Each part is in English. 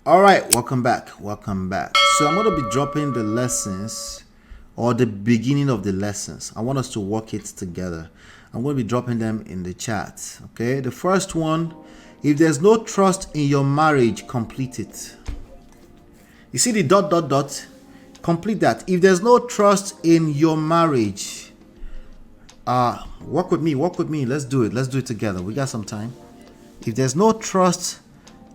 All right, welcome back. Welcome back. So I'm going to be dropping the lessons or the beginning of the lessons. I want us to work it together. I'm going to be dropping them in the chat. Okay, the first one, if there's no trust in your marriage, complete it. You see the dot, dot, dot? Complete that. If there's no trust in your marriage, work with me. Let's do it. Let's do it together. We got some time. If there's no trust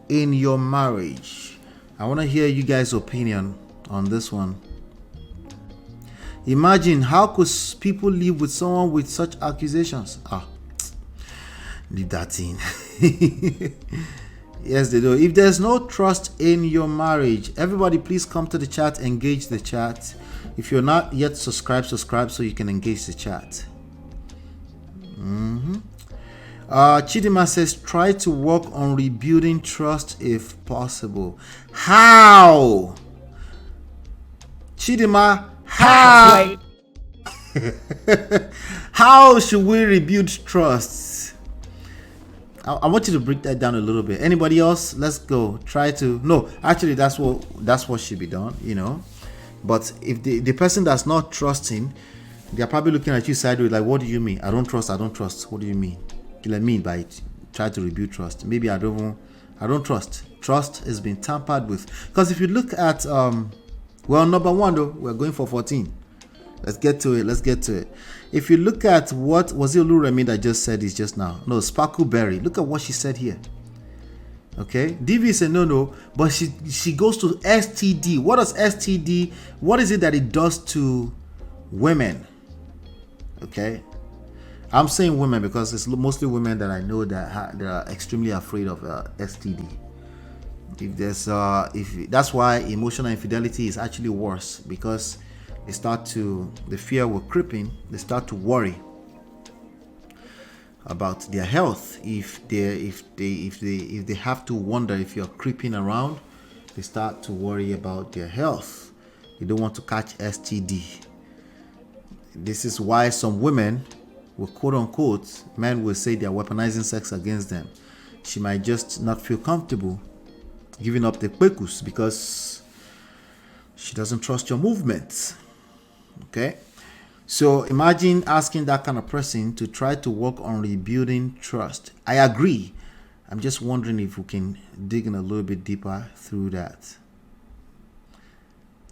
in your marriage, I want to hear you guys' opinion on this one. Imagine, how could people live with someone with such accusations? Leave that in. Yes, they do. If there's no trust in your marriage, everybody please come to the chat, engage the chat. If you're not yet subscribed, subscribe so you can engage the chat. Chidima says, try to work on rebuilding trust if possible. How? Chidima, how? How should we rebuild trust? I want you to break that down a little bit. Anybody else? Let's go. Try to. No, actually, that's what should be done, you know. But if the person that's not trusting, they're probably looking at you sideways like, what do you mean? I don't trust. What do you mean? What I mean by it? Try to rebuild trust. Maybe I don't trust. Trust has been tampered with. Because if you look at number one though, we're going for 14. Let's get to it. If you look at what was it Oluremi that just said this just now? No, Sparkleberry. Look at what she said here. Okay, DV said no, but she goes to STD. What does STD? What is it that it does to women? Okay, I'm saying women because it's mostly women that I know that they are extremely afraid of STD. If that's why emotional infidelity is actually worse, because the fear will creep in. They start to worry about their health. If they have to wonder if you're creeping around, they start to worry about their health. They don't want to catch STD. This is why some women will, quote unquote, men will say they're weaponizing sex against them. She might just not feel comfortable giving up the kwekus because she doesn't trust your movements. Okay, so imagine asking that kind of person to try to work on rebuilding trust. I agree. I'm just wondering if we can dig in a little bit deeper through that.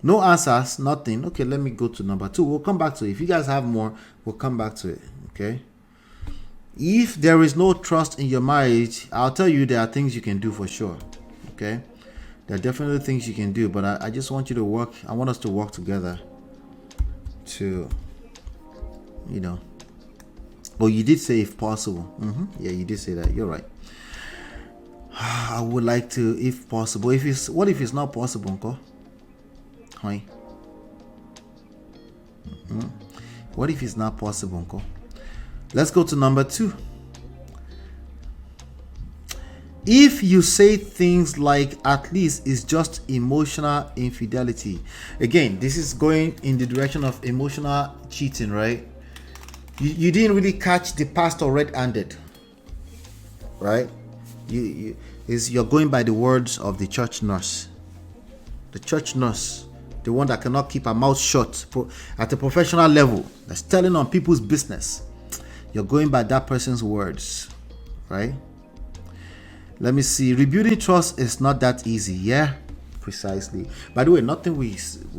No answers, nothing. Okay, let me go to number 2. We'll come back to it. If you guys have more, we'll come back to it. Okay. If there is no trust in your marriage, I'll tell you there are things you can do for sure. Okay. There are definitely things you can do, but I just want you to work. I want us to work together to, well, you did say if possible. Yeah, you did say that. You're right. I would like to, if possible. What if it's not possible, Uncle? Hi. What if it's not possible, Uncle? Let's go to number 2. If you say things like at least it's just emotional infidelity. Again, this is going in the direction of emotional cheating, right? You didn't really catch the pastor red-handed, right? You're going by the words of the church nurse. The church nurse, the one that cannot keep her mouth shut at a professional level, that's telling on people's business. You're going by that person's words, right? Let me see. Rebuilding trust is not that easy. Yeah, precisely. By the way, nothing we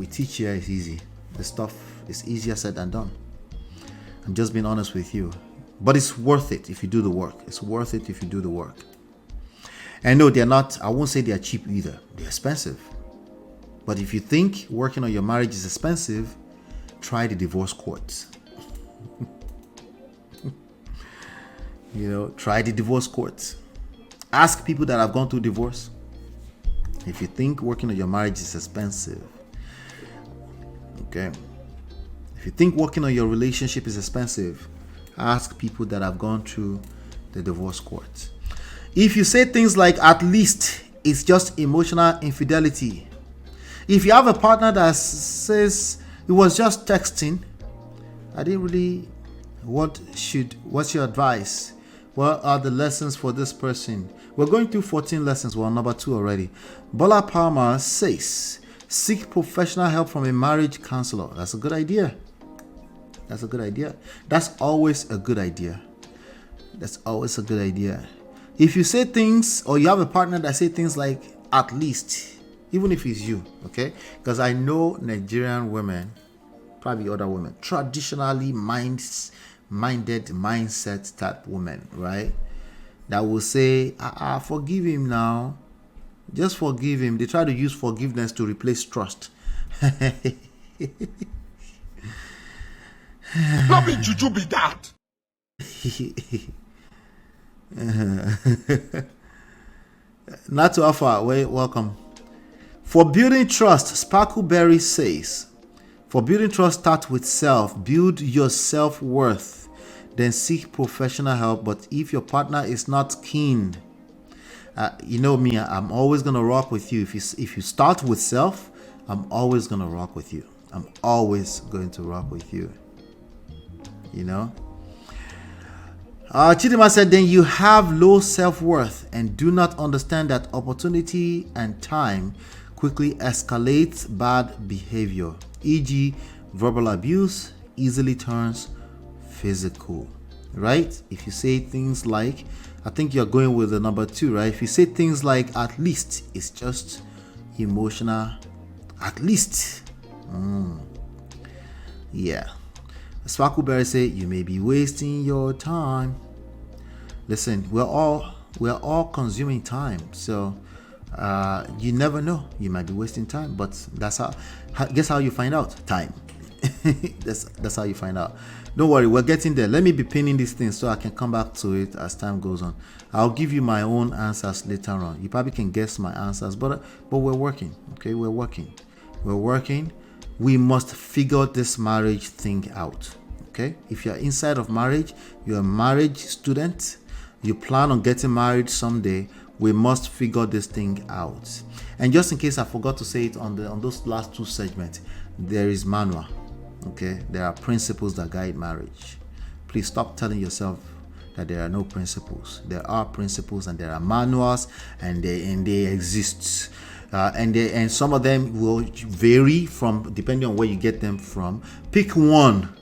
teach here is easy. The stuff is easier said than done. I'm just being honest with you. But it's worth it if you do the work. It's worth it if you do the work. And no, they're not, I won't say they're cheap either. They're expensive. But if you think working on your marriage is expensive, try the divorce courts. Try the divorce courts. Ask people that have gone through divorce. If you think working on your marriage is expensive, okay? If you think working on your relationship is expensive, ask people that have gone through the divorce court. If you say things like at least it's just emotional infidelity. If you have a partner that says it was just texting, I didn't really, what's your advice? What are the lessons for this person? We're going through 14 lessons. We're on number 2 already. Bola Palmer says, seek professional help from a marriage counselor. That's a good idea. That's a good idea. That's always a good idea. That's always a good idea. If you say things, or you have a partner that say things like, at least, even if it's you, okay? Because I know Nigerian women, probably other women, traditionally minded mindset type women, right? That will say, forgive him now. Just forgive him. They try to use forgiveness to replace trust. Not be juju be that. Not too far. Welcome. For building trust, Sparkleberry says, for building trust, start with self. Build your self-worth. Then seek professional help. But if your partner is not keen, you know me, I'm always going to rock with you. If you start with self, I'm always going to rock with you. I'm always going to rock with you. You know? Chidima said, then you have low self-worth and do not understand that opportunity and time quickly escalates bad behavior, e.g. verbal abuse easily turns physical, right? If you say things like, I think you're going with the number 2, right? If you say things like, at least, it's just emotional, at least. Yeah. Sparkleberry say, you may be wasting your time. Listen, we're all consuming time, so you never know. You might be wasting time, but that's guess how you find out? Time. that's how you find out. Don't worry, we're getting there. Let me be pinning these things so I can come back to it as time goes on. I'll give you my own answers later on. You probably can guess my answers, but we're working. Okay, we're working. We must figure this marriage thing out. Okay, if you're inside of marriage, you're a marriage student, you plan on getting married someday, we must figure this thing out. And just in case I forgot to say it on those last 2 segments, there is manual. Okay, there are principles that guide marriage. Please stop telling yourself that there are no principles. There are principles and there are manuals, and they exist. And some of them will vary from depending on where you get them from. Pick one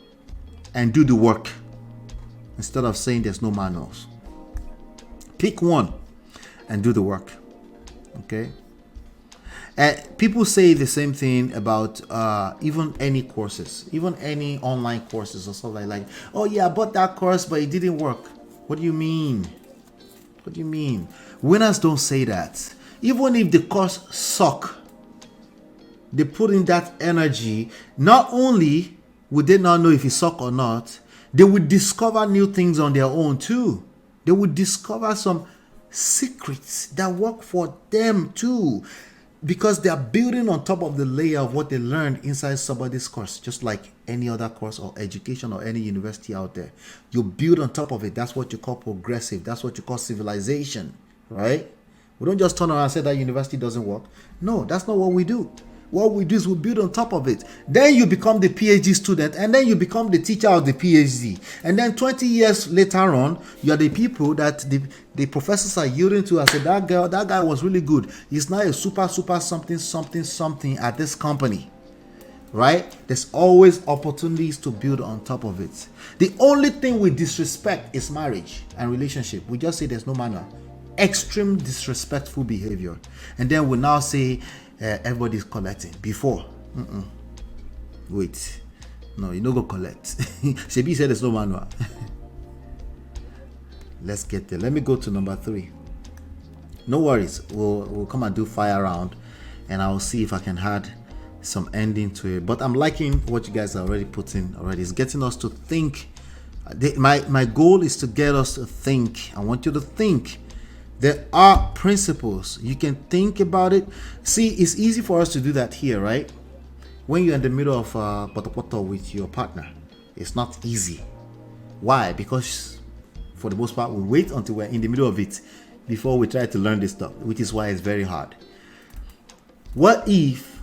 and do the work instead of saying there's no manuals. Pick one and do the work. Okay. And people say the same thing about even any courses, even any online courses or stuff like, oh yeah, I bought that course, but it didn't work. What do you mean? What do you mean? Winners don't say that. Even if the course suck, they put in that energy. Not only would they not know if it suck or not, they would discover new things on their own too. They would discover some secrets that work for them too, because they are building on top of the layer of what they learned inside somebody's course, just like any other course or education or any university out there. You build on top of it. That's what you call progressive. That's what you call civilization, right? We don't just turn around and say that university doesn't work. No, that's not what we do. What we do is we build on top of it. Then you become the PhD student, and then you become the teacher of the PhD. And then 20 years later on, you are the people that the professors are yielding to. I said, that guy was really good. He's now a super something at this company. Right? There's always opportunities to build on top of it. The only thing we disrespect is marriage and relationship. We just say there's no manual. Extreme disrespectful behavior. And then we now say everybody's collecting. Before, wait, no, you no go collect. Shebi said there's no manual. Let's get there. Let me go to number 3. No worries, we'll come and do fire round, and I'll see if I can add some ending to it. But I'm liking what you guys are already putting already. It's getting us to think. My goal is to get us to think. I want you to think. There are principles. You can think about it. See, it's easy for us to do that here, right? When you're in the middle of poto with your partner, it's not easy. Why? Because for the most part, we wait until we're in the middle of it before we try to learn this stuff, which is why it's very hard. What if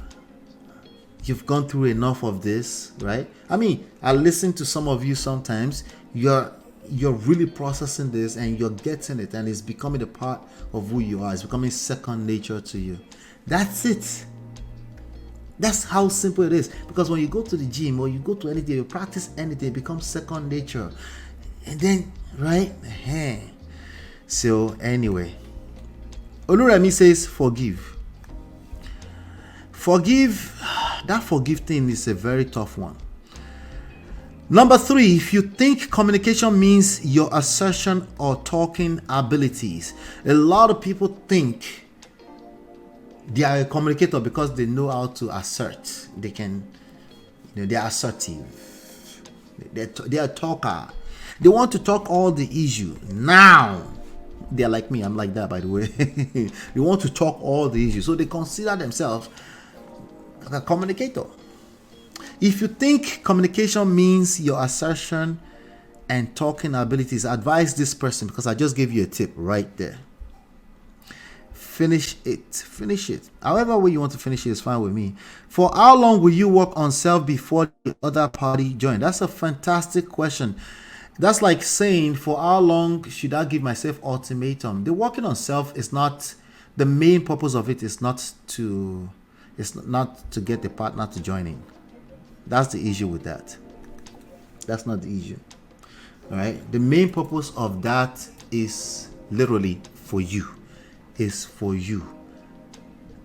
you've gone through enough of this, right? I mean, I listen to some of you sometimes. You're you're really processing this and you're getting it, and it's becoming a part of who you are. It's becoming second nature to you. That's it. That's how simple it is. Because when you go to the gym or you go to anything, you practice anything, it becomes second nature. And then, right? So anyway, Oluremi says forgive. Forgive. That forgive thing is a very tough one. Number 3, if you think communication means your assertion or talking abilities, a lot of people think they are a communicator because they know how to assert. They can, they are assertive. They are a talker. They want to talk all the issue. Now, they are like me. I'm like that, by the way. They want to talk all the issues. So they consider themselves a communicator. If you think communication means your assertion and talking abilities, advise this person, because I just gave you a tip right there. Finish it. However way you want to finish it is fine with me. For how long will you work on self before the other party join? That's a fantastic question. That's like saying, for how long should I give myself ultimatum? The working on self is not, the main purpose of it is not to get the partner to join in. That's the issue with that. That's not the issue. All right. The main purpose of that is literally for you. Is for you.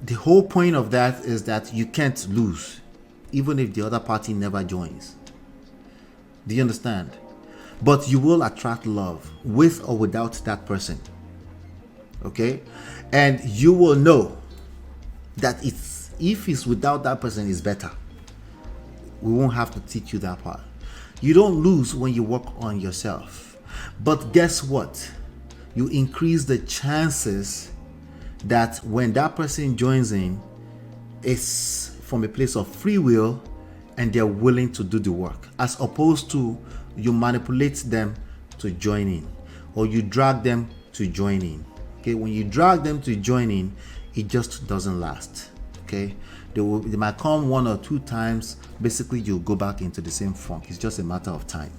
The whole point of that is that you can't lose, even if the other party never joins. Do you understand? But you will attract love with or without that person. Okay? And you will know that if it's without that person, it's better. We won't have to teach you that part. You don't lose when you work on yourself. But guess what? You increase the chances that when that person joins in, it's from a place of free will and they're willing to do the work, as opposed to you manipulate them to join in, or you drag them to join in. Okay, when you drag them to join in, it just doesn't last. Okay, they might come 1 or 2 times. Basically, you'll go back into the same funk. It's just a matter of time.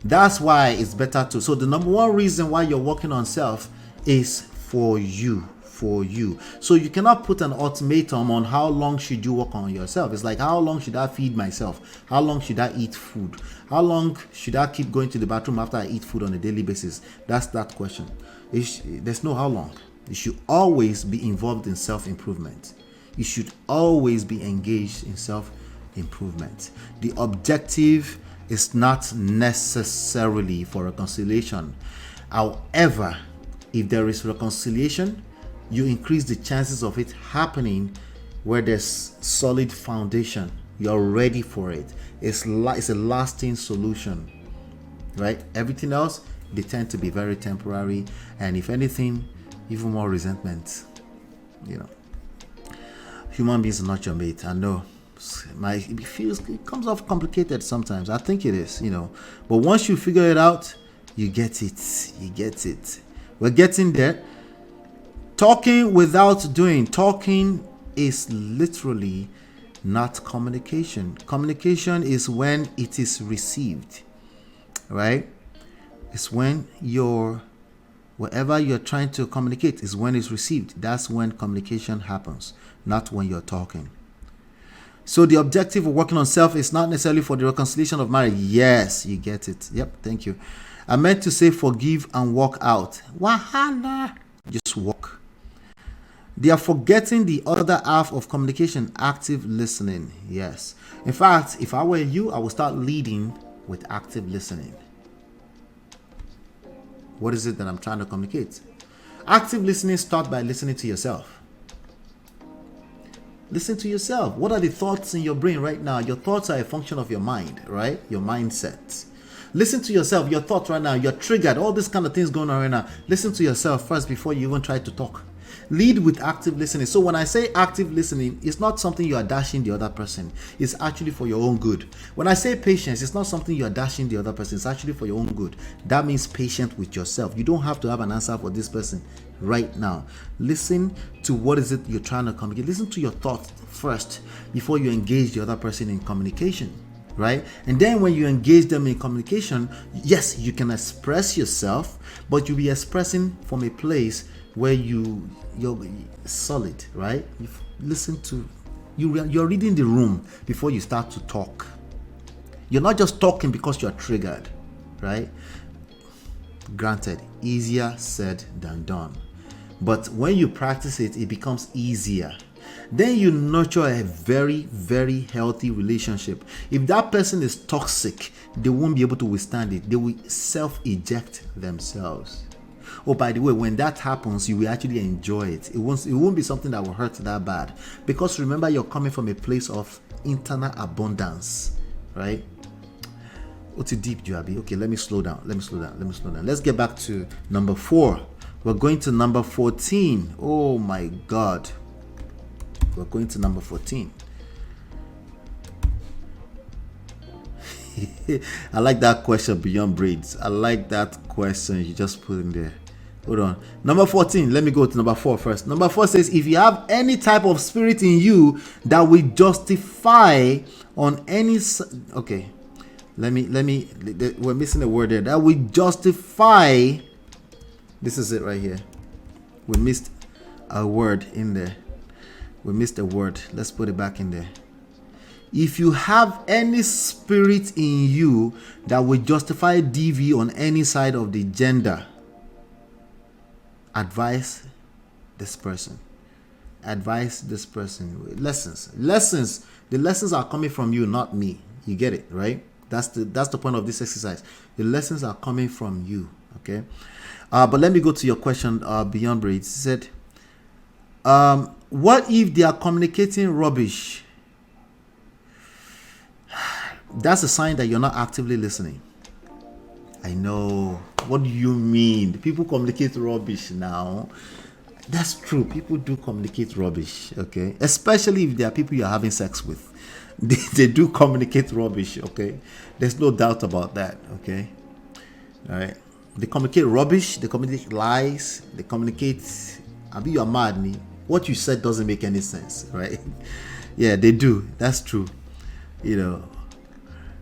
That's why it's better to. So the number one reason why you're working on self is for you. So you cannot put an ultimatum on how long should you work on yourself. It's like, how long should I feed myself? How long should I eat food? How long should I keep going to the bathroom after I eat food on a daily basis? That's that question. There's no how long. You should always be involved in self-improvement. You should always be engaged in self-improvement. The objective is not necessarily for reconciliation. However, if there is reconciliation, you increase the chances of it happening where there's solid foundation. You're ready for it. It's a lasting solution, right? Everything else, they tend to be very temporary, and if anything, even more resentment. Human beings are not your mate. I know it comes off complicated sometimes. I think it is, but once you figure it out, you get it. We're getting there. Talking without doing. Talking is literally not communication. Communication is when it is received, right? It's when whatever you're trying to communicate is when it's received. That's when communication happens, not when you're talking. So the objective of working on self is not necessarily for the reconciliation of marriage. Yes, you get it. Yep, thank you. I meant to say forgive and walk out. Wahala. Just walk. They are forgetting the other half of communication, active listening. Yes. In fact, if I were you, I would start leading with active listening. What is it that I'm trying to communicate? Active listening starts by listening to yourself. Listen to yourself. What are the thoughts in your brain right now? Your thoughts are a function of your mind, right? Your mindset. Listen to yourself. Your thoughts right now. You're triggered. All these kind of things going on right now. Listen to yourself first before you even try to talk. Lead with active listening. So when I say active listening, it's not something you are dashing the other person. It's actually for your own good. When I say patience, it's not something you are dashing the other person. It's actually for your own good. That means patient with yourself. You don't have to have an answer for this person right now. Listen to what is it you're trying to communicate. Listen to your thoughts first before you engage the other person in communication. right? And then when you engage them in communication, yes, you can express yourself, but you'll be expressing from a place where you're solid, right? You listen to you're reading the room before you start to talk. You're not just talking because you're triggered, right? Granted, easier said than done. But when you practice it, it becomes easier. Then you nurture a very, very healthy relationship. If that person is toxic, they won't be able to withstand it. They will self-eject themselves. Oh, by the way, when that happens, you will actually enjoy it. It won't be something that will hurt that bad. Because remember, you're coming from a place of internal abundance, right? Oh, too deep, Joabi. Okay, let me slow down. Let's get back to number 4. We're going to number 14. Oh my God. We're going to number 14. I like that question, Beyond Braids. I like that question you just put in there. Hold on. Number 14. Let me go to number 4 first. Number 4 says, if you have any type of spirit in you that will justify on any... Okay. We're missing a word there. That will justify... This is it right here. We missed a word in there. We missed a word. Let's put it back in there. If you have any spirit in you that will justify DV on any side of the gender, advise this person. Lessons. The lessons are coming from you, not me. You get it, right? That's the point of this exercise. The lessons are coming from you. Okay. But let me go to your question, Beyond Braids. He said, what if they are communicating rubbish? That's a sign that you're not actively listening. I know. What do you mean? People communicate rubbish now. That's true. People do communicate rubbish, okay? Especially if they are people you're having sex with. They do communicate rubbish, okay? There's no doubt about that, okay? All right. They communicate rubbish. They communicate lies. They communicate... you're mad, me. What you said doesn't make any sense, right? Yeah, they do. That's true. You know.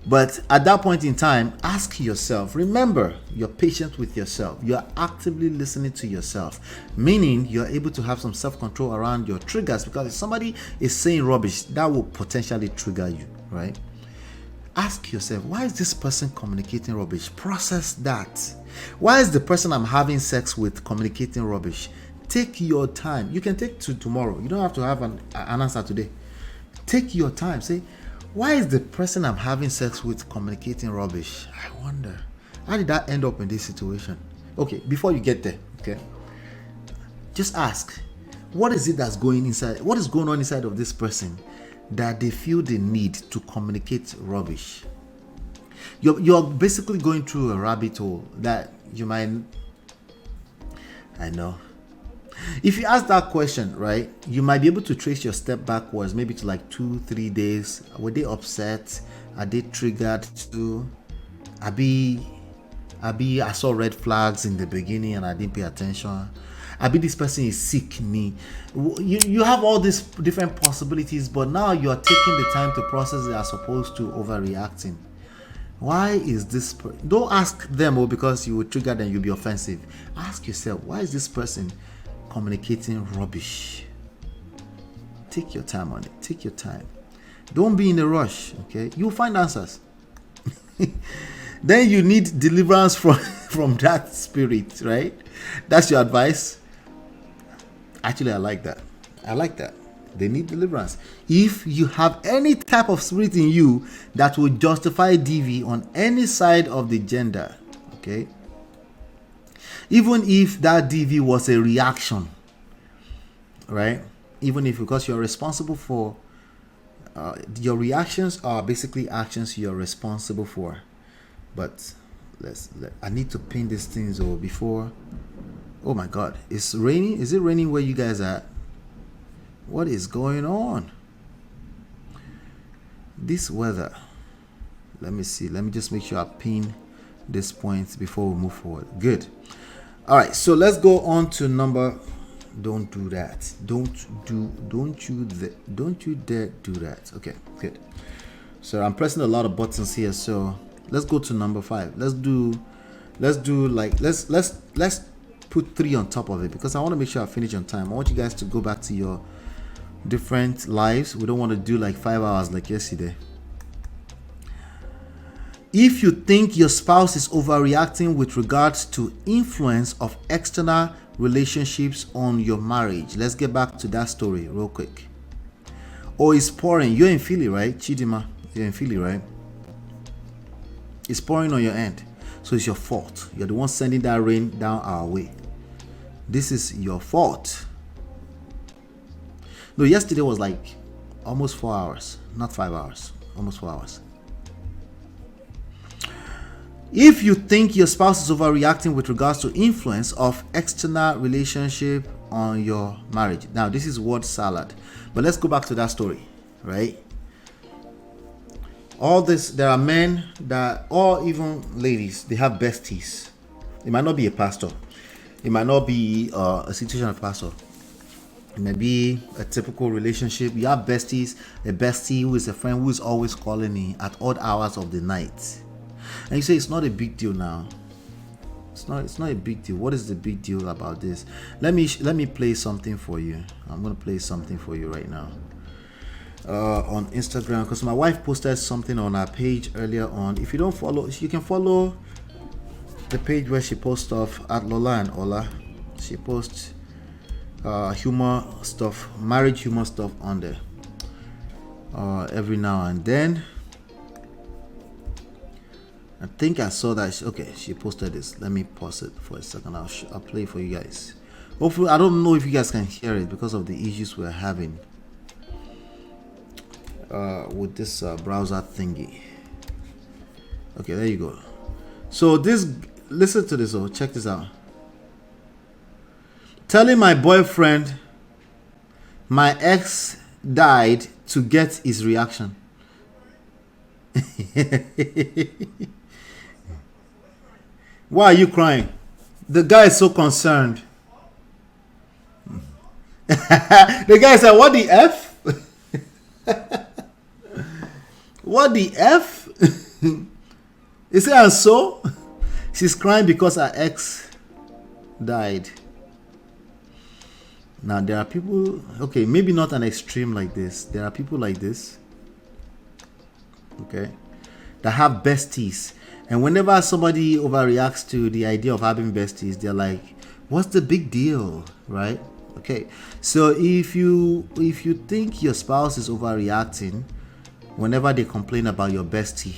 But at that point in time, ask yourself, remember, you're patient with yourself. You're actively listening to yourself, meaning you're able to have some self-control around your triggers, because if somebody is saying rubbish, that will potentially trigger you, right? Ask yourself, why is this person communicating rubbish? Process that. Why is the person I'm having sex with communicating rubbish? Take your time. You can take to tomorrow. You don't have to have an answer today. Take your time. Say, why is the person I'm having sex with communicating rubbish? I wonder, how did that end up in this situation? Okay, before you get there, okay, just ask, what is it that's going inside? What is going on inside of this person that they feel the need to communicate rubbish? You're basically going through a rabbit hole that you might... I know. If you ask that question, right, you might be able to trace your step backwards, maybe to like 2-3 days. Were they upset? Are they triggered to? I saw red flags in the beginning and I didn't pay attention. This person is sick me. You have all these different possibilities, but now you are taking the time to process it as opposed to overreacting. Why is this don't ask them because you will trigger them, you'll be offensive. Ask yourself, why is this person communicating rubbish? Take your time on it. Take your time. Don't be in a rush, okay? You'll find answers. Then you need deliverance from that spirit, right? That's your advice. Actually, I like that. They need deliverance. If you have any type of spirit in you that will justify DV on any side of the gender, okay? Even if that DV was a reaction, right? Even if, because you're responsible for, your reactions are basically actions you're responsible for. But I need to pin these things over before. Oh my God, it's raining. Is it raining where you guys are? What is going on? This weather. Let me see. Let me just make sure I pin this point before we move forward. Good. All right. So let's go on to number. Don't do that. Don't you dare do that. Okay. Good. So I'm pressing a lot of buttons here. So let's go to number 5. Let's put 3 on top of it, because I want to make sure I finish on time. I want you guys to go back to your different lives. We don't want to do like 5 hours like yesterday. If you think your spouse is overreacting with regards to influence of external relationships on your marriage, let's get back to that story real quick. Or it's pouring. You're in Philly, right? Chidima, you're in Philly, right? It's pouring on your end. So it's your fault. You're the one sending that rain down our way. This is your fault. No, yesterday was like almost 4 hours. Not 5 hours. Almost 4 hours. If you think your spouse is overreacting with regards to influence of external relationship on your marriage. Now, this is word salad. But let's go back to that story, right? All this, there are men that, or even ladies, they have besties. It might not be a pastor. It might not be a situation of pastor. It may be a typical relationship. You have besties, a bestie who is a friend who is always calling me at odd hours of the night. And you say it's not a big deal now. It's not a big deal. What is the big deal about this? Let me play something for you. I'm gonna play something for you right now. On Instagram, because my wife posted something on her page earlier on. If you don't follow, you can follow the page where she posts stuff at Lola and Ola. She posts humor stuff, marriage humor stuff on there every now and then. I think I saw that. Okay, she posted this. Let me pause it for a second. I'll play for you guys. Hopefully, I don't know if you guys can hear it because of the issues we're having with this browser thingy. Okay, there you go. So listen to this. Check this out. Telling my boyfriend my ex died to get his reaction. Why are you crying? The guy is so concerned. The guy said, what the F? What the F? He said, and so? She's crying because her ex died. Now, there are people, okay, maybe not an extreme like this. There are people like this, okay, that have besties. And whenever somebody overreacts to the idea of having besties, they're like, what's the big deal, right? Okay, so if you think your spouse is overreacting whenever they complain about your bestie,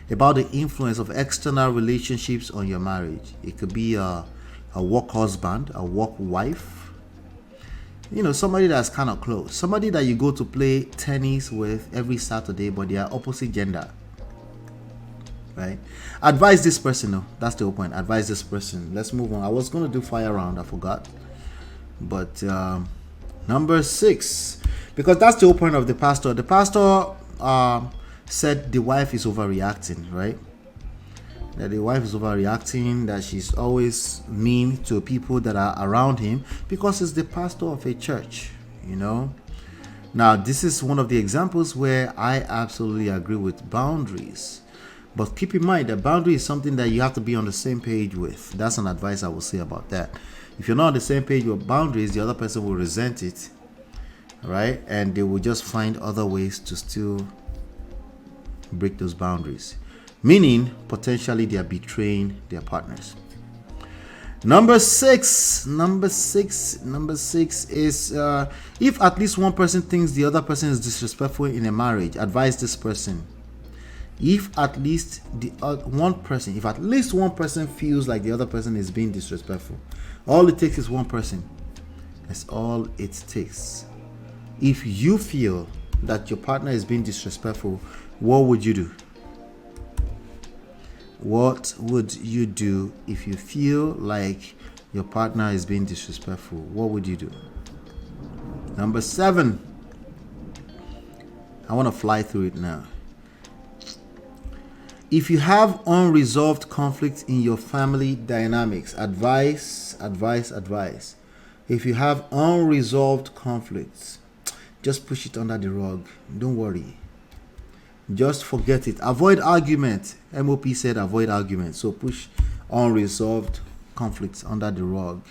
about the influence of external relationships on your marriage, it could be a work husband, a work wife, somebody that's kind of close, somebody that you go to play tennis with every Saturday, but they are opposite gender. Right? Advise this person. No, that's the whole point. Advise this person. Let's move on. I was going to do fire round. I forgot. But number 6, because that's the whole point of the pastor. The pastor said the wife is overreacting, right? That the wife is overreacting, that she's always mean to people that are around him because he's the pastor of a church, Now, this is one of the examples where I absolutely agree with boundaries. But keep in mind that boundary is something that you have to be on the same page with. That's an advice I will say about that. If you're not on the same page with boundaries, the other person will resent it, right? And they will just find other ways to still break those boundaries. Meaning, potentially they are betraying their partners. Number six is if at least one person thinks the other person is disrespectful in a marriage, advise this person. If at least one person feels like the other person is being disrespectful, all it takes is one person. That's all it takes. If you feel that your partner is being disrespectful, what would you do? What would you do if you feel like your partner is being disrespectful? What would you do? Number 7. I want to fly through it now. If you have unresolved conflict in your family dynamics, advice. If you have unresolved conflicts, just push it under the rug. Don't worry. Just forget it. Avoid argument. MOP said avoid argument. So push unresolved conflicts under the rug.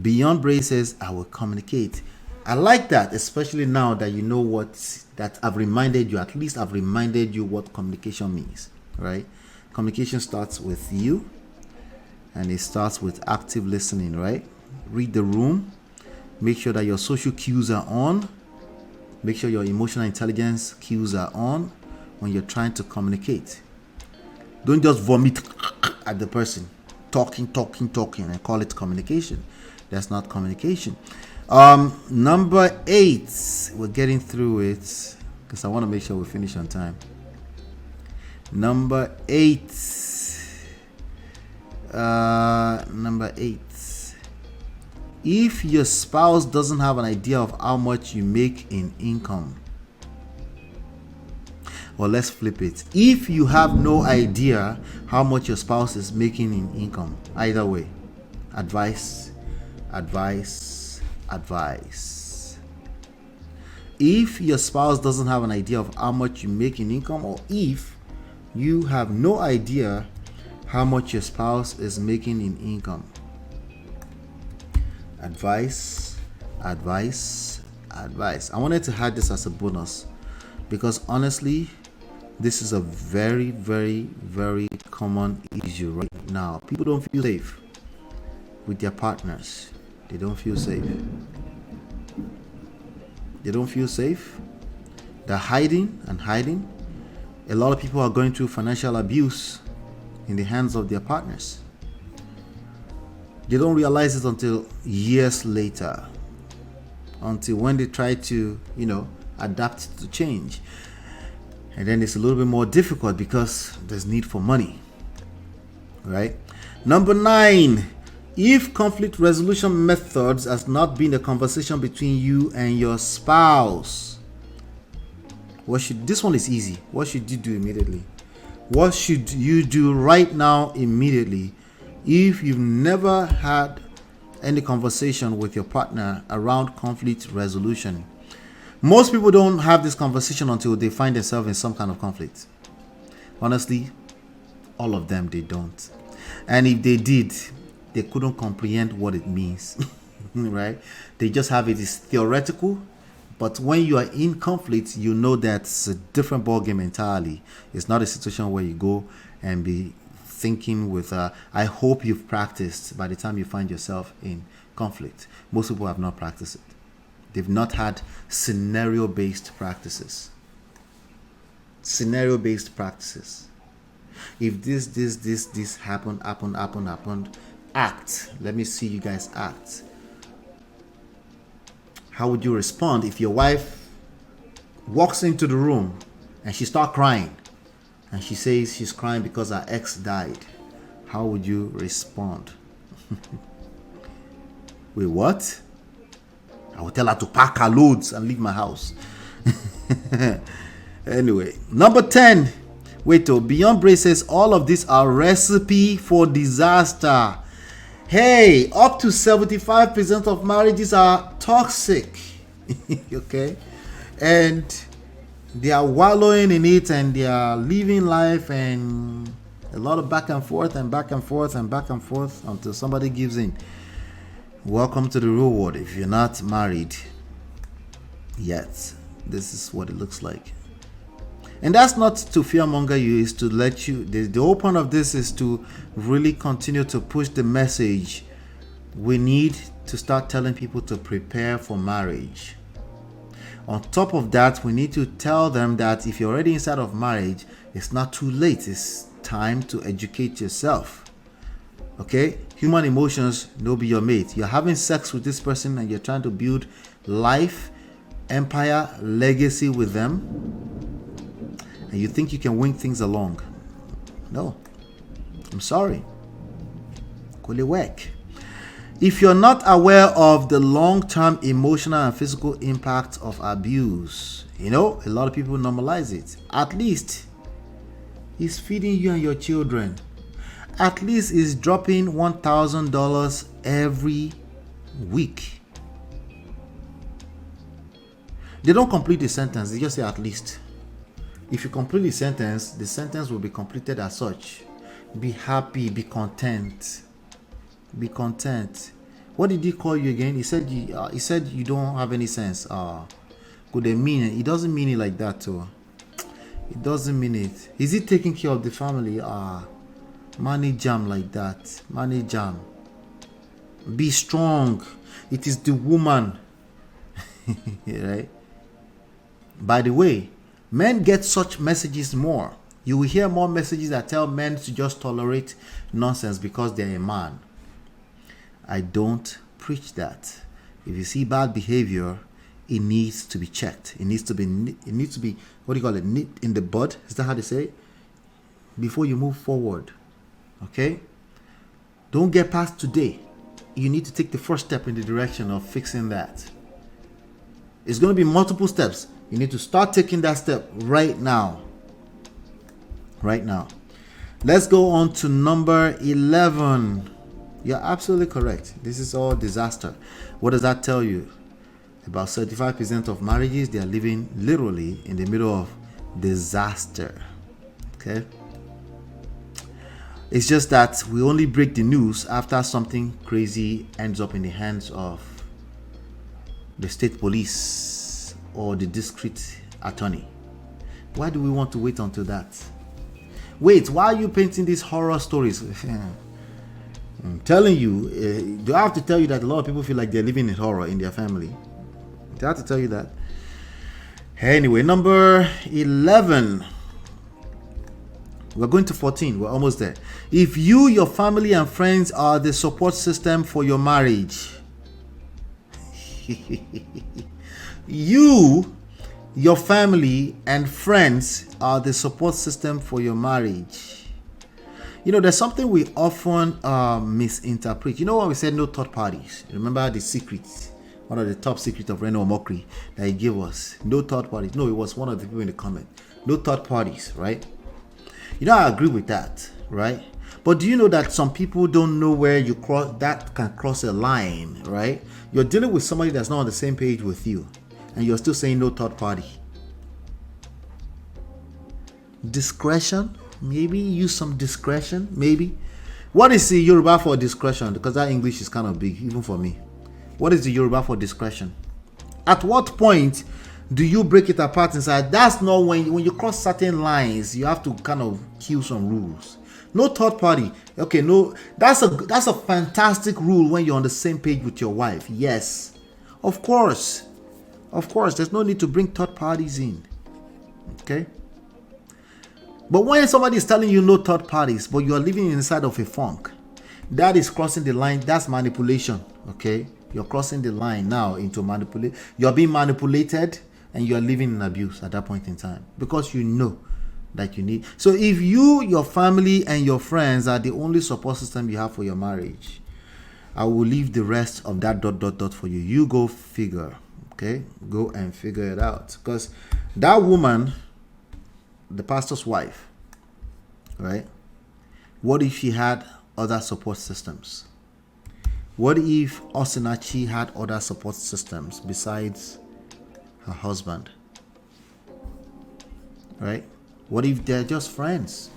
Beyond Brace says, I will communicate. I like that, especially now that you know that I've reminded you, at least I've reminded you what communication means, right? Communication starts with you, and it starts with active listening, right? Read the room. Make sure that your social cues are on. Make sure your emotional intelligence cues are on when you're trying to communicate. Don't just vomit at the person. Talking, and call it communication. That's not communication. Number 8. We're getting through it because I want to make sure we finish on time. Number 8. If your spouse doesn't have an idea of how much you make in income, well, let's flip it. If you have no idea how much your spouse is making in income, either way, advice. If your spouse doesn't have an idea of how much you make in income, or if you have no idea how much your spouse is making in income, advice. I wanted to add this as a bonus because honestly, this is a very, very, very common issue right now. People don't feel safe with their partners. They don't feel safe. They're hiding. A lot of people are going through financial abuse in the hands of their partners. They don't realize it until years later, until when they try to, adapt to change. And then it's a little bit more difficult because there's need for money, right? Number 9, if conflict resolution methods has not been a conversation between you and your spouse, this one is easy. What should you do immediately? What should you do right now immediately if you've never had any conversation with your partner around conflict resolution? Most people don't have this conversation until they find themselves in some kind of conflict. Honestly, all of them, they don't. And if they did, they couldn't comprehend what it means, right? They just have it as theoretical. But when you are in conflict, you know that's a different ballgame entirely. It's not a situation where you go and be thinking with, I hope you've practiced by the time you find yourself in conflict. Most people have not practiced it. They've not had scenario-based practices. If this happened, act. Let me see you guys act. How would you respond if your wife walks into the room and she starts crying and she says she's crying because her ex died? How would you respond? Wait, what? I will tell her to pack her loads and leave my house. Anyway, number 10. Beyond Brace says all of these are recipe for disaster. Hey, up to 75% of marriages are toxic. Okay? And they are wallowing in it and they are living life and a lot of back and forth until somebody gives in. Welcome to the real world. If you're not married yet, this is what it looks like. And that's not to fearmonger you, is to let you, the whole point of this is to really continue to push the message. We need to start telling people to prepare for marriage. On top of that, we need to tell them that if you're already inside of marriage, it's not too late. It's time to educate yourself. Okay? Human emotions no be your mate. You're having sex with this person and you're trying to build life, empire, legacy with them. And you think you can wing things along. No. I'm sorry. Could it work? If you're not aware of the long-term emotional and physical impact of abuse, a lot of people normalize it. At least he's feeding you and your children. At least he's dropping $1,000 every week. They don't complete the sentence. They just say at least. If you complete the sentence will be completed as such. Be happy, be content. Be content. What did he call you again? He said you don't have any sense. Could they mean it? He doesn't mean it like that too. It doesn't mean it. Is he taking care of the family? Manage jam like that. Manage jam. Be strong. It is the woman. Right? By the way, men get such messages more. You will hear more messages that tell men to just tolerate nonsense because they're a man. I don't preach that. If you see bad behavior, it needs to be checked. It needs to be, what do you call it, nipped in the bud? Is that how they say it? Before you move forward. Okay? Don't get past today. You need to take the first step in the direction of fixing that. It's going to be multiple steps. You need to start taking that step right now. Right now. Let's go on to number 11. You're absolutely correct. This is all disaster. What does that tell you? About 35% of marriages, they are living literally in the middle of disaster. Okay? It's just that we only break the news after something crazy ends up in the hands of the state police or the district attorney. Why do we want to wait until that? Wait, why are you painting these horror stories? I'm telling you, do I have to tell you that a lot of people feel like they're living in horror in their family? Do I have to tell you that? Anyway, number 11. We're going to 14. We're almost there. If you, your family, and friends are the support system for your marriage. You, your family, and friends are the support system for your marriage. You know, there's something we often misinterpret. You know when we said no third parties? Remember the secrets? One of the top secrets of Reno Omokri that he gave us. No third parties. No, it was one of the people in the comment. No third parties, right? You know, I agree with that, right? But do you know that some people don't know where you cross, that can cross a line, right? You're dealing with somebody that's not on the same page with you, and you're still saying no third party. Discretion? Maybe use some discretion, maybe. What is the Yoruba for discretion? Because that English is kind of big, even for me. What is the Yoruba for discretion? At what point do you break it apart and say, that's not when you cross certain lines, you have to kind of kill some rules. No third party. Okay, no, that's a fantastic rule when you're on the same page with your wife. Yes. Of course. There's no need to bring third parties in. Okay? But when somebody is telling you no third parties, but you are living inside of a funk, that is crossing the line. That's manipulation. Okay? You're crossing the line now into manipulate. You're being manipulated and you're living in abuse at that point in time because you know that you need. So if you, your family, and your friends are the only support system you have for your marriage, I will leave the rest of that ... for you. You go figure. Okay? Go and figure it out. Because that woman, the pastor's wife, right? What if she had other support systems? What if Osinachi had other support systems besides her husband? Right? What if they're just friends?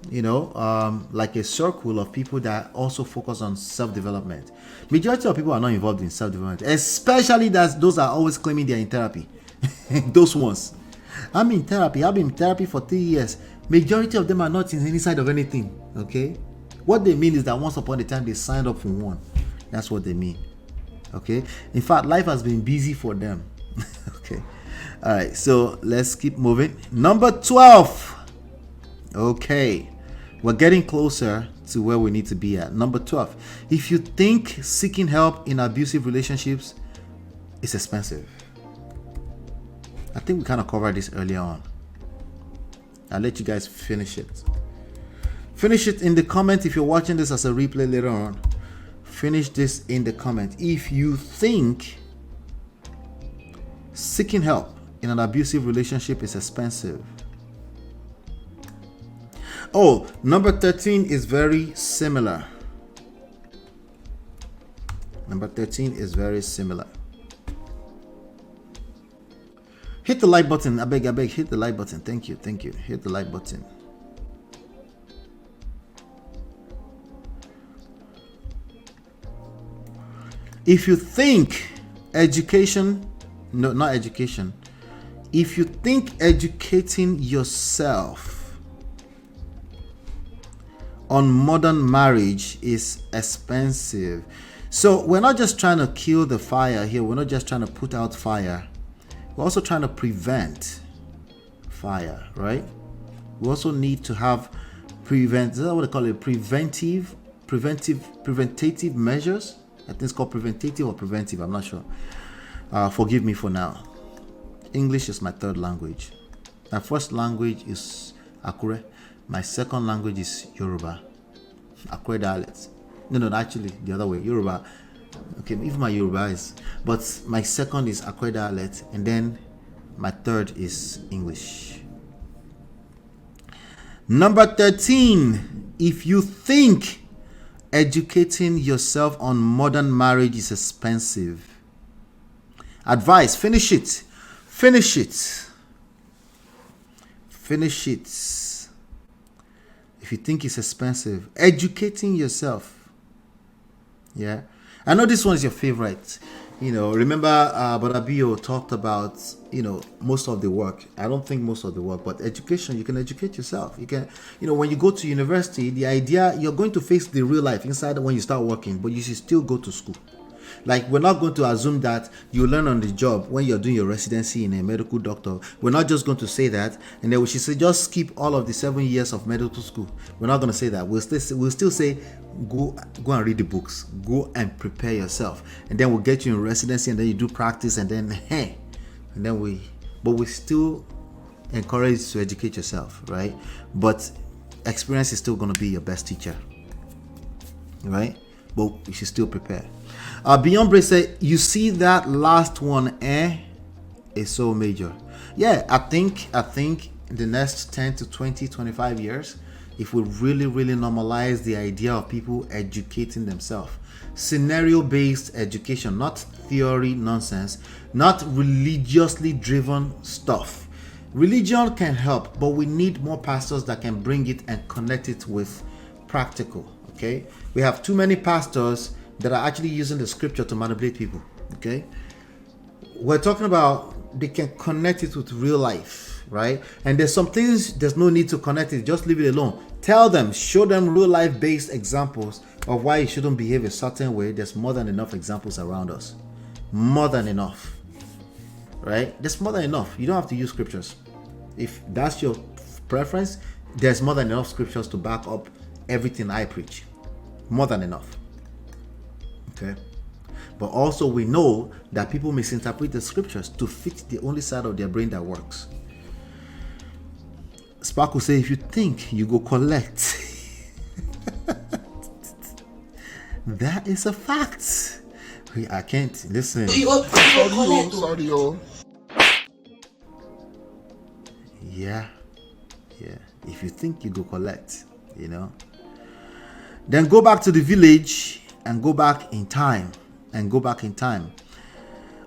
You know, like a circle of people that also focus on self-development. Majority of people are not involved in self-development, especially those are always claiming they're in therapy. Those ones. I'm in therapy. I've been in therapy for 3 years. Majority of them are not in any side of anything. Okay? What they mean is that once upon a time they signed up for one. That's what they mean. Okay? In fact, life has been busy for them. Okay. All right. So let's keep moving. Number 12. Okay. We're getting closer to where we need to be at. Number 12. If you think seeking help in abusive relationships is expensive. I think we kind of covered this earlier on. I'll let you guys finish it. Finish it in the comment if you're watching this as a replay later on. Finish this in the comment. If you think seeking help in an abusive relationship is expensive. Oh, number 13 is very similar. Number 13 is very similar. Hit the like button. I beg, hit the like button. Thank you. Hit the like button. If you think education, no, not education. If you think educating yourself on modern marriage is expensive, so we're not just trying to kill the fire here. We're not just trying to put out fire. We're also trying to prevent fire, right? We also need to have is that what they call it? Preventative measures. I think it's called preventative or preventive. I'm not sure. Forgive me for now. English is my third language. My first language is Akure. My second language is Yoruba. Akure dialect. No, actually the other way. Yoruba. Okay, even my Yoruba is, but my second is Akure dialect, and then my third is English. Number 13. If you think educating yourself on modern marriage is expensive, advice: finish it. If you think it's expensive, educating yourself. Yeah, I know this one is your favorite. Remember Brother Bio talked about, most of the work. I don't think most of the work, but education, you can educate yourself. You can, when you go to university, the idea, you're going to face the real life inside when you start working, but you should still go to school. Like, we're not going to assume that you learn on the job when you're doing your residency in a medical doctor. We're not just going to say that, and then we should say just skip all of the 7 years of medical school. We're not going to say that. We'll still say go and read the books, go and prepare yourself, and then we'll get you in residency, and then you do practice, and then we still encourage you to educate yourself, right? But experience is still going to be your best teacher, right? But you should still prepare. Beyond Brace said, you see that last one, is so major. Yeah, I think in the next 10 to 20, 25 years, if we really, really normalize the idea of people educating themselves, scenario-based education, not theory nonsense, not religiously driven stuff. Religion can help, but we need more pastors that can bring it and connect it with practical. Okay, we have too many pastors that are actually using the scripture to manipulate people. Okay, we're talking about they can connect it with real life, right? And there's some things there's no need to connect it, just leave it alone. Tell them, show them real life based examples of why you shouldn't behave a certain way. There's more than enough examples around us. More than enough, right? There's more than enough. You don't have to use scriptures. If that's your preference, there's more than enough scriptures to back up everything I preach. More than enough. Okay, but also we know that people misinterpret the scriptures to fit the only side of their brain that works. Spark will say, if you think you go collect, that is a fact. I can't listen. Sorry. Yeah. If you think you go collect, then go back to the village and go back in time.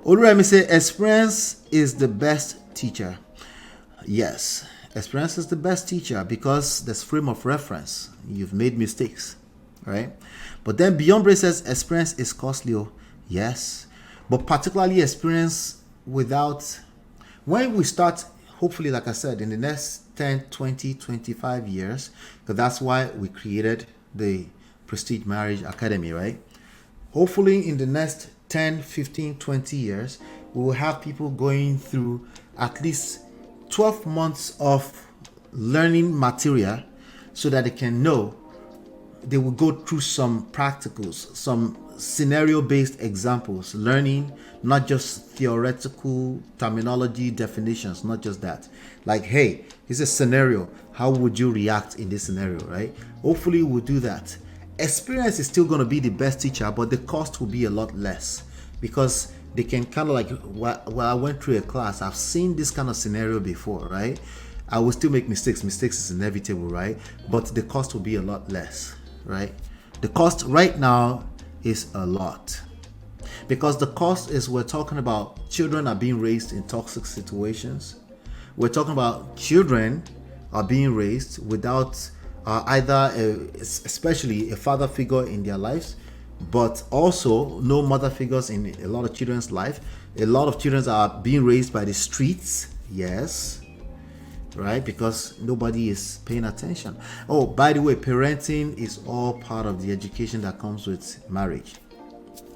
Oluremi say, experience is the best teacher. Yes, experience is the best teacher because there's frame of reference. You've made mistakes, right? But then Beyond Brace says experience is costly. Yes, but particularly experience without, when we start, hopefully, like I said, in the next 10, 20, 25 years, because that's why we created the Prestige Marriage Academy, right? Hopefully in the next 10, 15, 20 years, we will have people going through at least 12 months of learning material so that they can know. They will go through some practicals, some scenario-based examples, learning not just theoretical terminology definitions, not just that. Like, hey, it's a scenario. How would you react in this scenario, right? Hopefully we'll do that. Experience is still going to be the best teacher, but the cost will be a lot less because they can kind of like, well, I went through a class, I've seen this kind of scenario before, right? I will still make mistakes. Mistakes is inevitable, right? But the cost will be a lot less, right? The cost right now is a lot. Because the cost is, we're talking about children are being raised in toxic situations. We're talking about children are being raised without especially a father figure in their lives, but also no mother figures in a lot of children's life. A lot of children are being raised by the streets, yes, right? Because nobody is paying attention. Oh, by the way, parenting is all part of the education that comes with marriage.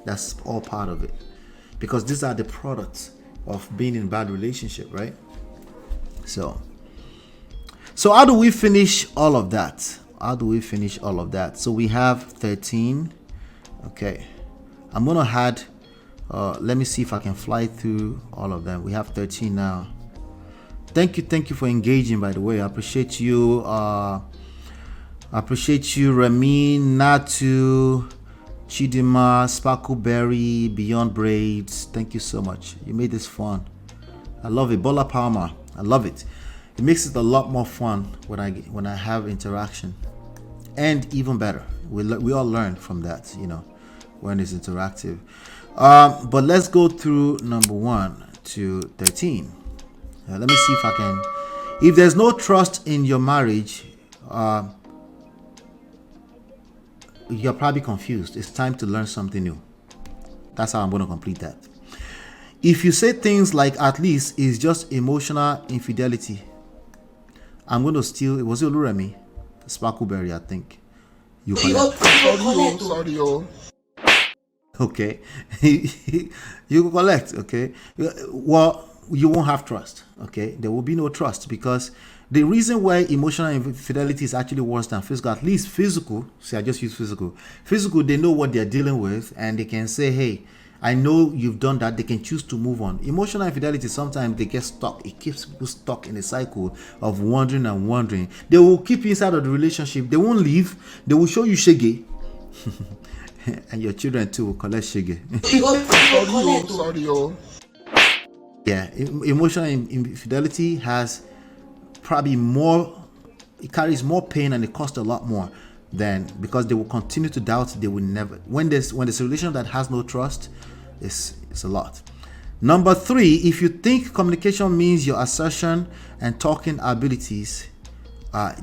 That's all part of it, because these are the products of being in bad relationship, right? So how do we finish all of that? So we have 13. Okay, I'm gonna add let me see if I can fly through all of them. We have 13 now. Thank you for engaging, by the way. I appreciate you. Ramin, Natu, Chidima, Sparkleberry, Beyond Braids. Thank you so much. You made this fun. I love it. Bola Palmer, I love it. It makes it a lot more fun when I have interaction, and even better, we all learn from that, when it's interactive. But let's go through number 1 to 13. Let me see if I can. If there's no trust in your marriage, you're probably confused. It's time to learn something new. That's how I'm going to complete that. If you say things like "at least" is just emotional infidelity, I'm going to steal. It was Oluremi, Sparkleberry, I think. You collect. Sorry. Okay. You collect. Okay. Well, you won't have trust. Okay. There will be no trust, because the reason why emotional infidelity is actually worse than physical, at least physical. See, I just use physical. Physical, they know what they're dealing with, and they can say, "Hey, I know you've done that." They can choose to move on. Emotional infidelity, sometimes they get stuck. It keeps people stuck in a cycle of wondering and wondering. They will keep you inside of the relationship. They won't leave. They will show you shege. And your children too will collect shege. Sorry. Yeah, emotional infidelity has probably more, it carries more pain, and it costs a lot more than, because they will continue to doubt. They will never, when there's a relation that has no trust, it's a lot. Number 3, if you think communication means your assertion and talking abilities,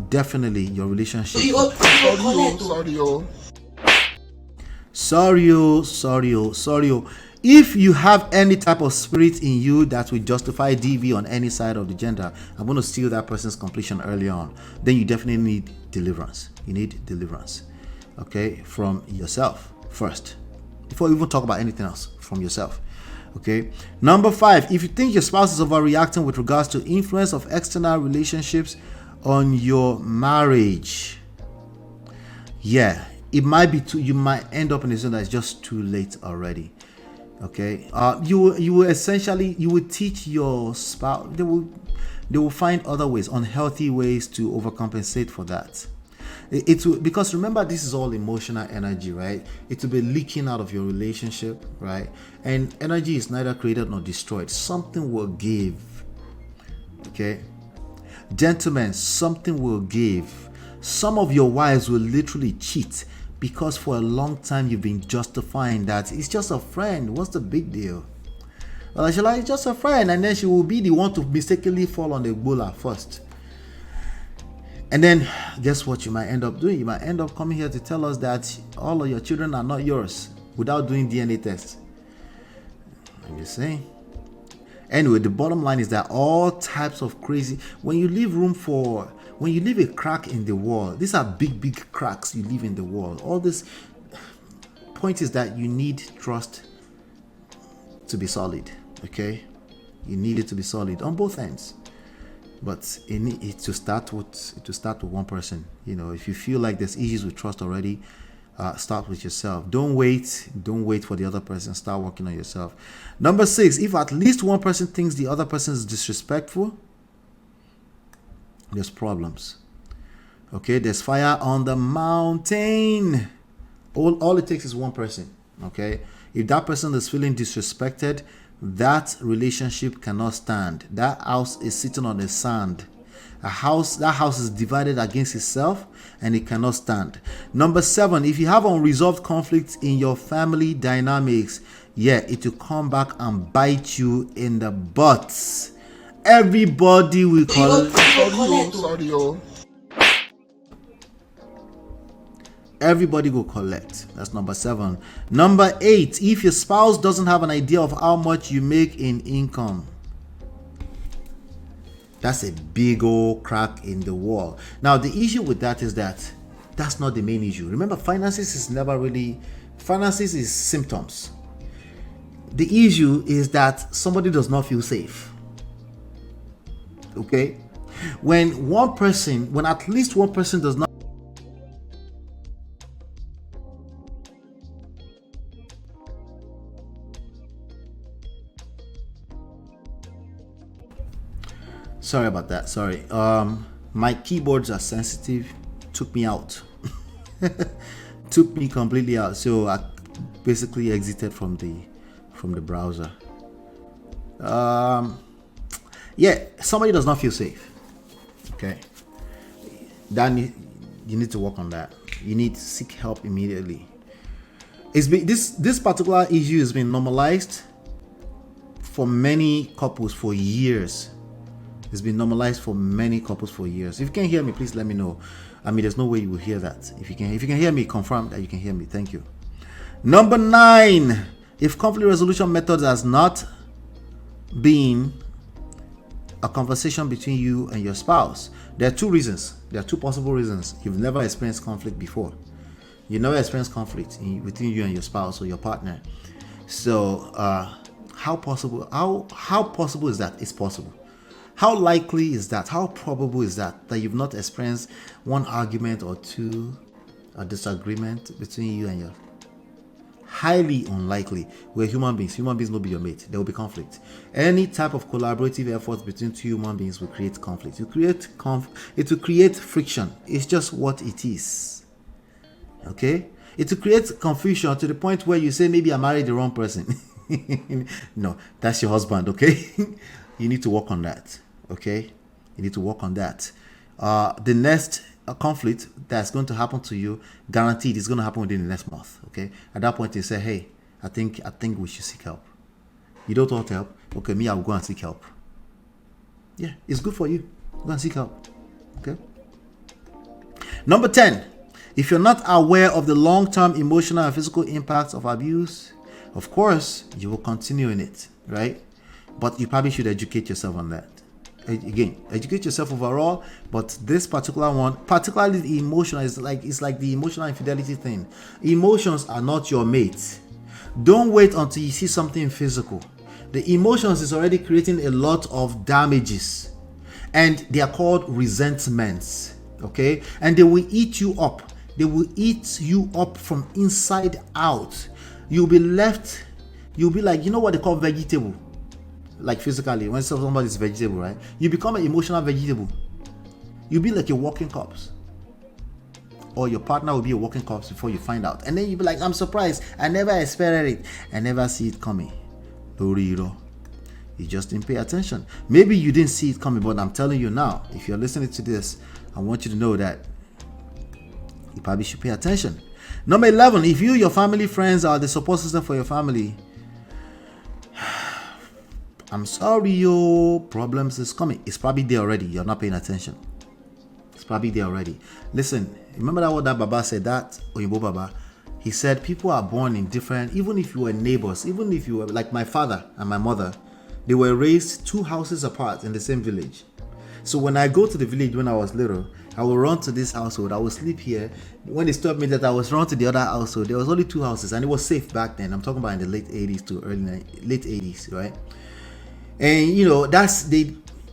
definitely your relationship. Sorry. If you have any type of spirit in you that will justify DV on any side of the gender, I'm going to steal that person's completion early on. Then you definitely need deliverance. You need deliverance, okay, from yourself first, before you even talk about anything else. From yourself, okay. Number 5, if you think your spouse is overreacting with regards to influence of external relationships on your marriage, yeah, it might be too. You might end up in a zone that's just too late already. Okay, you will essentially, you will teach your spouse. They will find other ways, unhealthy ways, to overcompensate for that. It will, because remember, this is all emotional energy, right? It will be leaking out of your relationship, right? And energy is neither created nor destroyed. Something will give. Okay, gentlemen, something will give. Some of your wives will literally cheat, because for a long time you've been justifying that it's just a friend. What's the big deal? Well, she's like, just a friend, and then she will be the one to mistakenly fall on the bola first. And then guess what you might end up doing? You might end up coming here to tell us that all of your children are not yours without doing DNA tests. I'm just saying. Anyway, the bottom line is that all types of crazy, when you leave a crack in the wall, these are big cracks you leave in the wall. All this point is that you need trust to be solid. Okay, you need it to be solid on both ends, but it to start with one person. If you feel like there's issues with trust already, start with yourself. Don't wait for the other person. Start working on yourself. Number 6, if at least one person thinks the other person is disrespectful, there's problems. Okay, there's fire on the mountain. All it takes is one person. Okay, if that person is feeling disrespected, that relationship cannot stand. That house is sitting on the sand. That house is divided against itself, and it cannot stand. Number 7, if you have unresolved conflicts in your family dynamics, yeah, it will come back and bite you in the butt. Everybody will collect. Sorry, oh. Everybody will collect. That's number 7. Number 8, if your spouse doesn't have an idea of how much you make in income, that's a big old crack in the wall. Now, the issue with that is that that's not the main issue. Remember, finances is symptoms. The issue is that somebody does not feel safe. Okay? When at least one person does not. Sorry about that. Sorry. My keyboards are sensitive. Took me out. Took me completely out. So I basically exited from the browser. Yeah, somebody does not feel safe. Okay. You need to work on that. You need to seek help immediately. This particular issue has been normalized for many couples for years. It's been normalized for many couples for years. If you can't hear me, please let me know. I mean, there's no way you will hear that. If you can hear me, confirm that you can hear me. Thank you. Number 9, if conflict resolution methods has not been a conversation between you and your spouse, there are 2 reasons. There are 2 possible reasons. You've never experienced conflict before. You never experienced conflict between you and your spouse or your partner. So, how possible is that? It's possible. How likely is that? How probable is that you've not experienced one argument or 2, a disagreement between you and your? Highly unlikely. We're human beings. Human beings will be your mate. There will be conflict. Any type of collaborative effort between 2 human beings will create conflict. It will create friction. It's just what it is. Okay? It will create confusion to the point where you say, maybe I married the wrong person. No, that's your husband. Okay? You need to work on that. Okay, you need to work on that. The next conflict that's going to happen to you, guaranteed, is going to happen within the next month. Okay, at that point you say, hey, I think we should seek help. You don't want help? Okay, me, I will go and seek help. Yeah, it's good for you. Go and seek help. Okay. Number 10, if you're not aware of the long-term emotional and physical impacts of abuse, of course you will continue in it, right? But you probably should educate yourself on that. Again, educate yourself overall, but this particular one, particularly the emotional, is like the emotional infidelity thing. Emotions are not your mate. Don't wait until you see something physical. The emotions is already creating a lot of damages, and they are called resentments. Okay, and they will eat you up. They will eat you up from inside out. You'll be like, you know what they call vegetable. Like physically, when somebody is vegetable, right? You become an emotional vegetable. You'll be like a walking corpse. Or your partner will be a walking corpse before you find out. And then you'll be like, I'm surprised. I never expected it. I never see it coming. You just didn't pay attention. Maybe you didn't see it coming, but I'm telling you now, if you're listening to this, I want you to know that you probably should pay attention. Number 11, if you, your family, friends are the support system for your family, I'm sorry, your problems is coming. It's probably there already. You're not paying attention. It's probably there already. Listen, remember that what that Baba said, that Oyinbo Baba? He said people are born in different, even if you were neighbors, even if you were like my father and my mother, they were raised 2 houses apart in the same village. So when I go to the village when I was little, I will run to this household, I will sleep here. When they stopped me that I was run to the other household, there was only 2 houses and it was safe back then. I'm talking about in the late 80s to late 80s, right? And you know,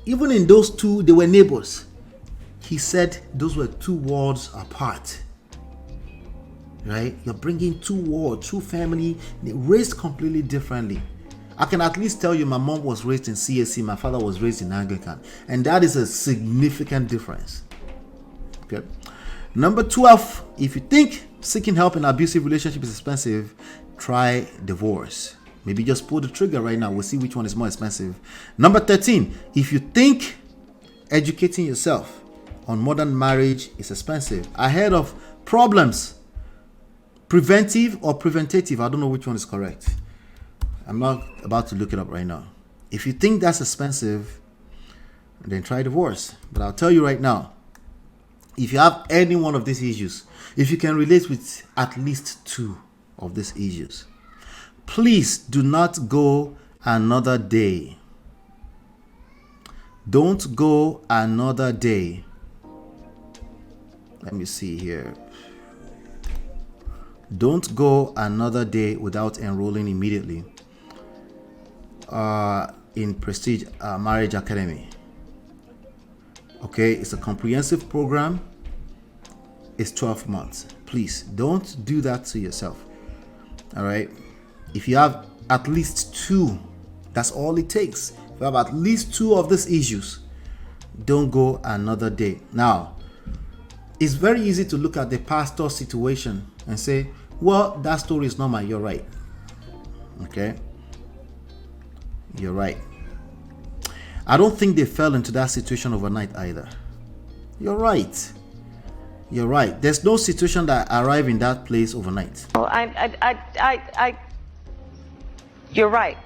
even in those 2, they were neighbors. He said those were 2 worlds apart. Right? You're bringing 2 worlds, 2 family, raised completely differently. I can at least tell you my mom was raised in CSC, my father was raised in Anglican. And that is a significant difference. Okay. Number 12, if you think seeking help in an abusive relationship is expensive, try divorce. Maybe just pull the trigger right now. We'll see which one is more expensive. Number 13, if you think educating yourself on modern marriage is expensive, ahead of problems, preventive or preventative, I don't know which one is correct. I'm not about to look it up right now. If you think that's expensive, then try divorce. But I'll tell you right now, if you have any one of these issues, if you can relate with at least 2 of these issues, please do not go another day. Don't go another day. Let me see here. Don't go another day without enrolling immediately in Prestige Marriage Academy. Okay, it's a comprehensive program. It's 12 months. Please don't do that to yourself. All right. If you have at least 2, that's all it takes. If you have at least 2 of these issues, don't go another day. Now, it's very easy to look at the pastor situation and say, well, that story is not mine. You're right. Okay. You're right. I don't think they fell into that situation overnight either. You're right. You're right. There's no situation that arrived in that place overnight. Well, you're right.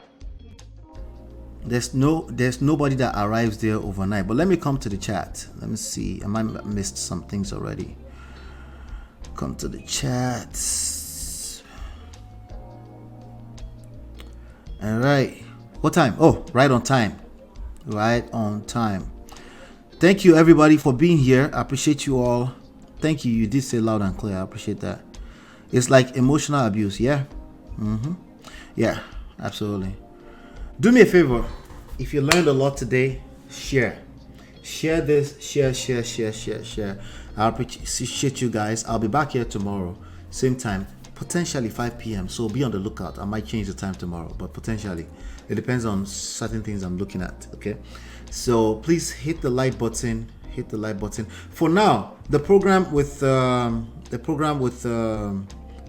There's nobody that arrives there overnight. But let me come to the chat. Let me see. I might have missed some things already. Come to the chat. All right. What time? Oh, right on time. Right on time. Thank you everybody for being here. I appreciate you all. Thank you. You did say loud and clear. I appreciate that. It's like emotional abuse. Yeah. Yeah, absolutely. Do me a favor. If you learned a lot today, share this. Share. I appreciate you guys. I'll be back here tomorrow, same time, potentially 5 p.m. So be on the lookout. I might change the time tomorrow, but potentially it depends on certain things I'm looking at. Okay, so please hit the like button. For now, the program with the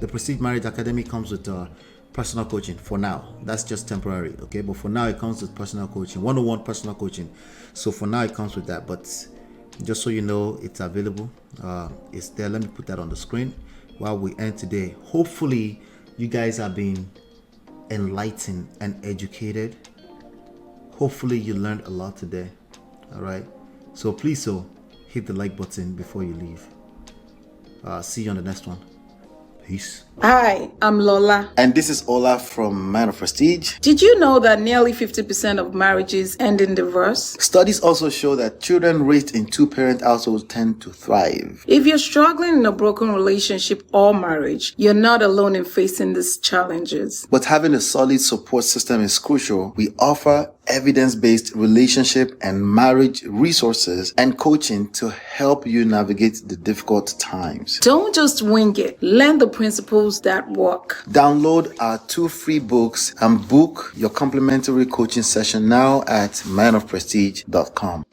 Prestige Marriage Academy comes with personal coaching. For now, that's just temporary. Okay, but for now it comes with personal coaching, 101 personal coaching. So for now it comes with that, but just so you know, it's available. It's there. Let me put that on the screen while we end today. Hopefully you guys have been enlightened and educated. Hopefully you learned a lot today. All right, so please hit the like button before you leave. See you on the next one. Peace. Hi, I'm Lola. And this is Ola from Man of Prestige. Did you know that nearly 50% of marriages end in divorce? Studies also show that children raised in 2-parent households tend to thrive. If you're struggling in a broken relationship or marriage, you're not alone in facing these challenges. But having a solid support system is crucial. We offer evidence-based relationship and marriage resources and coaching to help you navigate the difficult times. Don't just wing it. Learn the principles that work. Download our 2 free books and book your complimentary coaching session now at manofprestige.com.